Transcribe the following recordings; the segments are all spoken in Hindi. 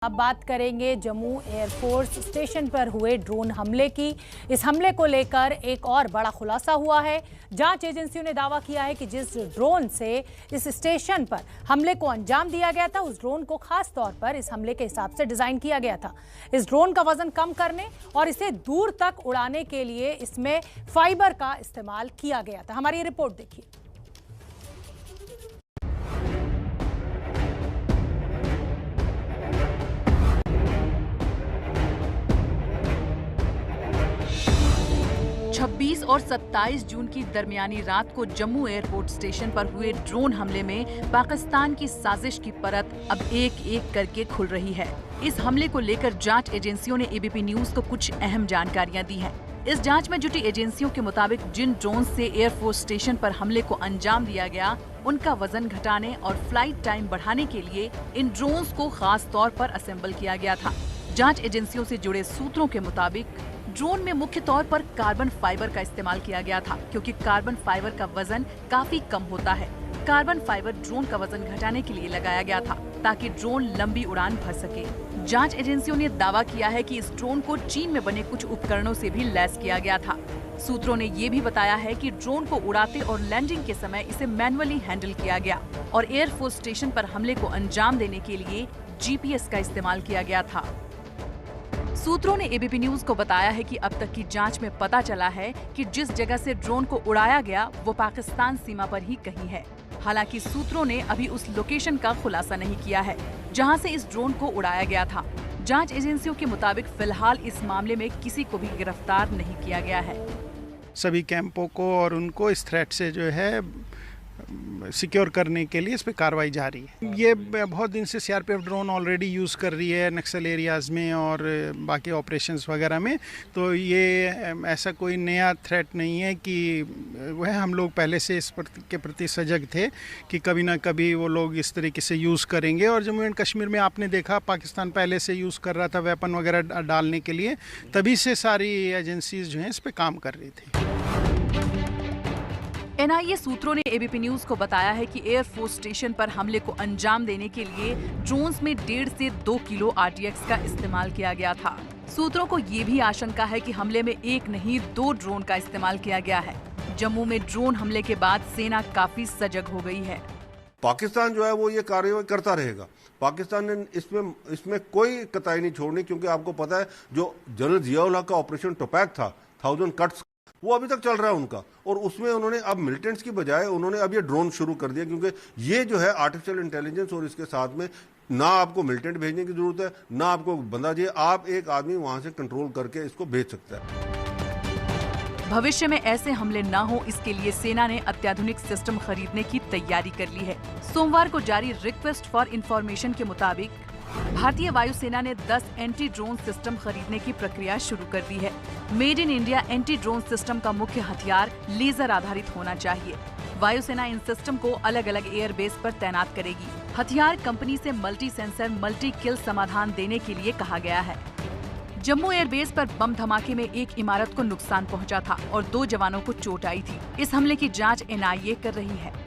अब बात करेंगे जम्मू एयरफोर्स स्टेशन पर हुए ड्रोन हमले की। इस हमले को लेकर एक और बड़ा खुलासा हुआ है। जांच एजेंसियों ने दावा किया है कि जिस ड्रोन से इस स्टेशन पर हमले को अंजाम दिया गया था, उस ड्रोन को खास तौर पर इस हमले के हिसाब से डिजाइन किया गया था। इस ड्रोन का वजन कम करने और इसे दूर तक उड़ाने के लिए इसमें फाइबर का इस्तेमाल किया गया था। हमारी रिपोर्ट देखिए। 26 और 27 जून की दरमियानी रात को जम्मू एयरपोर्ट स्टेशन पर हुए ड्रोन हमले में पाकिस्तान की साजिश की परत अब एक एक करके खुल रही है। इस हमले को लेकर जांच एजेंसियों ने एबीपी न्यूज को कुछ अहम जानकारियां दी हैं। इस जांच में जुटी एजेंसियों के मुताबिक जिन ड्रोन से एयरफोर्स स्टेशन पर हमले को अंजाम दिया गया, उनका वजन घटाने और फ्लाइट टाइम बढ़ाने के लिए इन ड्रोन्स को खास तौर पर असेंबल किया गया था। जांच एजेंसियों से जुड़े सूत्रों के मुताबिक ड्रोन में मुख्य तौर पर कार्बन फाइबर का इस्तेमाल किया गया था, क्योंकि कार्बन फाइबर का वजन काफी कम होता है। कार्बन फाइबर ड्रोन का वजन घटाने के लिए लगाया गया था, ताकि ड्रोन लंबी उड़ान भर सके। जांच एजेंसियों ने दावा किया है कि इस ड्रोन को चीन में बने कुछ उपकरणों से भी लैस किया गया था। सूत्रों ने ये भी बताया है कि ड्रोन को उड़ाते और लैंडिंग के समय इसे मैनुअली हैंडल किया गया और एयरफोर्स स्टेशन पर हमले को अंजाम देने के लिए जीपीएस का इस्तेमाल किया गया था। सूत्रों ने एबीपी न्यूज को बताया है कि अब तक की जांच में पता चला है कि जिस जगह से ड्रोन को उड़ाया गया वो पाकिस्तान सीमा पर ही कहीं है। हालांकि सूत्रों ने अभी उस लोकेशन का खुलासा नहीं किया है जहां से इस ड्रोन को उड़ाया गया था। जांच एजेंसियों के मुताबिक फिलहाल इस मामले में किसी को भी गिरफ्तार नहीं किया गया है। सभी कैंपों को और उनको इस थ्रेट से जो है सिक्योर करने के लिए इस पे कार्रवाई जारी है। ये बहुत दिन से सीआरपीएफ ड्रोन ऑलरेडी यूज़ कर रही है नक्सल एरियाज़ में और बाकी ऑपरेशंस वगैरह में, तो ये ऐसा कोई नया थ्रेट नहीं है कि वह हम लोग पहले से इस के प्रति सजग थे कि कभी ना कभी वो लोग इस तरीके से यूज़ करेंगे। और जम्मू एंड कश्मीर में आपने देखा पाकिस्तान पहले से यूज़ कर रहा था वेपन वगैरह डालने के लिए, तभी से सारी एजेंसीज जो हैं इस पर काम कर रही थी। एनआईए सूत्रों ने एबीपी न्यूज को बताया है कि एयरफोर्स स्टेशन पर हमले को अंजाम देने के लिए ड्रोन्स में 1.5 से 2 किलो आरटीएक्स का इस्तेमाल किया गया था। सूत्रों को ये भी आशंका है कि हमले में एक नहीं 2 ड्रोन का इस्तेमाल किया गया है। जम्मू में ड्रोन हमले के बाद सेना काफी सजग हो गई है। पाकिस्तान जो है वो ये कार्रवाई करता रहेगा। पाकिस्तान ने इसमें कोई कताई नहीं छोड़नी, क्योंकि आपको पता है जो जनरल जियाउल हक का ऑपरेशन टोपैक था 1000 कट्स, वो अभी तक चल रहा है उनका, और उसमें उन्होंने अब मिलिटेंट्स की बजाय उन्होंने अब ये ड्रोन शुरू कर दिया, क्योंकि ये जो है आर्टिफिशियल इंटेलिजेंस और इसके साथ में ना आपको मिलिटेंट भेजने की जरूरत है, ना आपको बंदा चाहिए, आप एक आदमी वहां से कंट्रोल करके इसको भेज सकता है। भविष्य में ऐसे हमले न हो, इसके लिए सेना ने अत्याधुनिक सिस्टम खरीदने की तैयारी कर ली है। सोमवार को जारी रिक्वेस्ट फॉर इंफॉर्मेशन के मुताबिक भारतीय वायुसेना ने 10 एंटी ड्रोन सिस्टम खरीदने की प्रक्रिया शुरू कर दी है। Made in India anti drone system का मुख्य हथियार लेजर आधारित होना चाहिए। वायुसेना इन सिस्टम को अलग अलग एयरबेस पर तैनात करेगी। हथियार कंपनी से मल्टी सेंसर मल्टी किल समाधान देने के लिए कहा गया है। जम्मू एयरबेस पर बम धमाके में एक इमारत को नुकसान पहुंचा था और 2 जवानों को चोट आई थी। इस हमले की जांच एनआईए कर रही है।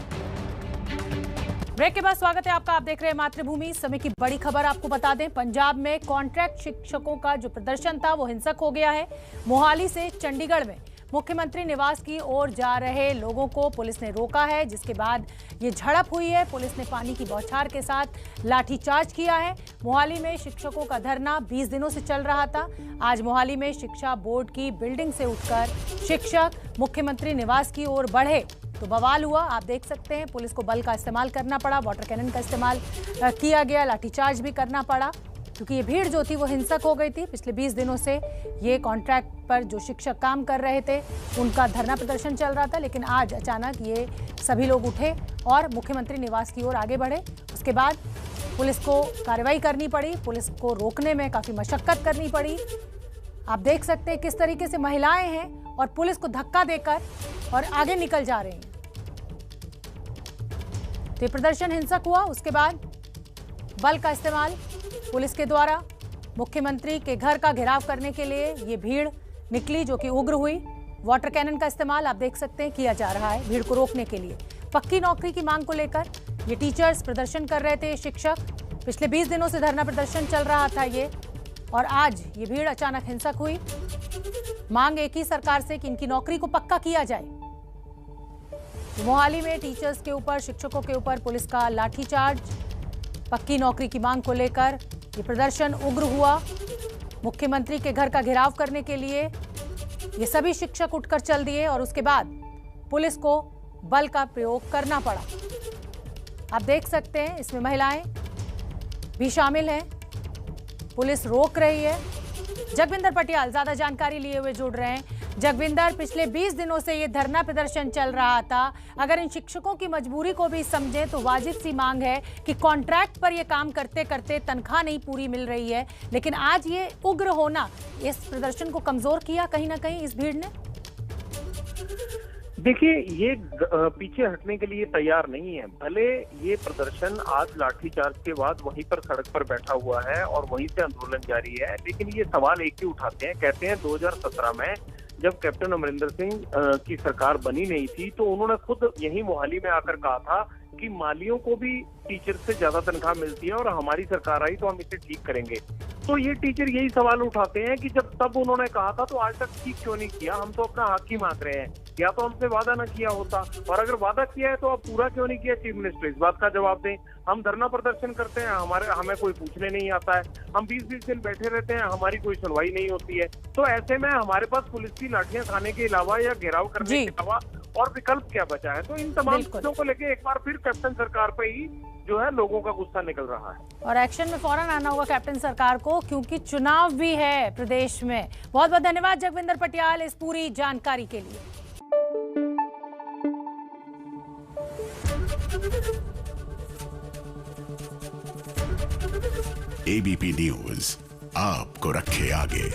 ब्रेक के बाद स्वागत है आपका। आप देख रहे हैं मातृभूमि। समय की बड़ी खबर आपको बता दें, पंजाब में कॉन्ट्रैक्ट शिक्षकों का जो प्रदर्शन था वो हिंसक हो गया है। मोहाली से चंडीगढ़ में मुख्यमंत्री निवास की ओर जा रहे लोगों को पुलिस ने रोका है, जिसके बाद ये झड़प हुई है। पुलिस ने पानी की बौछार के साथ लाठीचार्ज किया है। मोहाली में शिक्षकों का धरना 20 दिनों से चल रहा था। आज मोहाली में शिक्षा बोर्ड की बिल्डिंग से उठकर शिक्षक मुख्यमंत्री निवास की ओर बढ़े तो बवाल हुआ। आप देख सकते हैं, पुलिस को बल का इस्तेमाल करना पड़ा, वाटर कैनन का इस्तेमाल किया गया, लाठीचार्ज भी करना पड़ा, क्योंकि ये भीड़ जो थी वो हिंसक हो गई थी। पिछले 20 दिनों से ये कॉन्ट्रैक्ट पर जो शिक्षक काम कर रहे थे उनका धरना प्रदर्शन चल रहा था, लेकिन आज अचानक ये सभी लोग उठे और मुख्यमंत्री निवास की ओर आगे बढ़े। उसके बाद पुलिस को कार्रवाई करनी पड़ी, पुलिस को रोकने में काफ़ी मशक्कत करनी पड़ी। आप देख सकते हैं किस तरीके से महिलाएं हैं और पुलिस को धक्का देकर और आगे निकल जा रहे हैं। तो प्रदर्शन हिंसक हुआ। उसके बाद बल का इस्तेमाल पुलिस के द्वारा मुख्यमंत्री के घर का घेराव करने के लिए ये भीड़ निकली, जो कि उग्र हुई। वाटर कैनन का इस्तेमाल आप देख सकते हैं किया जा रहा है भीड़ को रोकने के लिए। पक्की नौकरी की मांग को लेकर ये टीचर्स प्रदर्शन कर रहे थे, शिक्षक। पिछले 20 दिनों से धरना प्रदर्शन चल रहा था ये, और आज ये भीड़ अचानक हिंसक हुई। मांग एक ही सरकार से कि इनकी नौकरी को पक्का किया जाए। मोहाली में टीचर्स के ऊपर, शिक्षकों के ऊपर पुलिस का लाठीचार्ज। पक्की नौकरी की मांग को लेकर ये प्रदर्शन उग्र हुआ। मुख्यमंत्री के घर का घेराव करने के लिए ये सभी शिक्षक उठकर चल दिए और उसके बाद पुलिस को बल का प्रयोग करना पड़ा। आप देख सकते हैं इसमें महिलाएं भी शामिल हैं। पुलिस रोक रही है। जगविंदर पटियाल ज्यादा जानकारी लिए हुए जुड़ रहे हैं। जगविंदर, पिछले 20 दिनों से ये धरना प्रदर्शन चल रहा था। अगर इन शिक्षकों की मजबूरी को भी समझे तो वाजिब सी मांग है कि कॉन्ट्रैक्ट पर ये काम करते करते तनख्वाह नहीं पूरी मिल रही है, लेकिन आज ये उग्र होना इस प्रदर्शन को कमजोर किया कहीं ना कहीं इस भीड़ ने। देखिए, ये पीछे हटने के लिए तैयार नहीं है। भले ये प्रदर्शन आज लाठीचार्ज के बाद वहीं पर सड़क पर बैठा हुआ है और वहीं से आंदोलन जारी है, लेकिन ये सवाल एक ही उठाते हैं। कहते हैं 2017 में जब कैप्टन अमरिंदर सिंह की सरकार बनी नहीं थी तो उन्होंने खुद यही मोहाली में आकर कहा था कि मालियों को भी टीचर से ज्यादा तनख्वाह मिलती है और हमारी सरकार आई तो हम इसे ठीक करेंगे। तो ये टीचर यही सवाल उठाते हैं कि जब तब उन्होंने कहा था तो आज तक ठीक क्यों नहीं किया। हम तो अपना हक ही मांग रहे हैं, या तो हमसे वादा ना किया होता, और अगर वादा किया है तो अब पूरा क्यों नहीं किया। चीफ मिनिस्टर इस बात का जवाब दें। हम धरना प्रदर्शन करते हैं, हमें कोई पूछने नहीं आता है। हम 20-20 दिन बैठे रहते हैं, हमारी कोई सुनवाई नहीं होती है। तो ऐसे में हमारे पास पुलिस की लाठियां खाने के अलावा या घेराव करने के अलावा और विकल्प क्या बचा है। तो इन तमाम चीजों को लेकर एक बार फिर कैप्टन सरकार पे ही जो है लोगों का गुस्सा निकल रहा है और एक्शन में फौरन आना होगा कैप्टन सरकार को, क्योंकि चुनाव भी है प्रदेश में। बहुत बहुत धन्यवाद जगविंदर पटियाल इस पूरी जानकारी के लिए। एबीपी न्यूज आपको रखे आगे।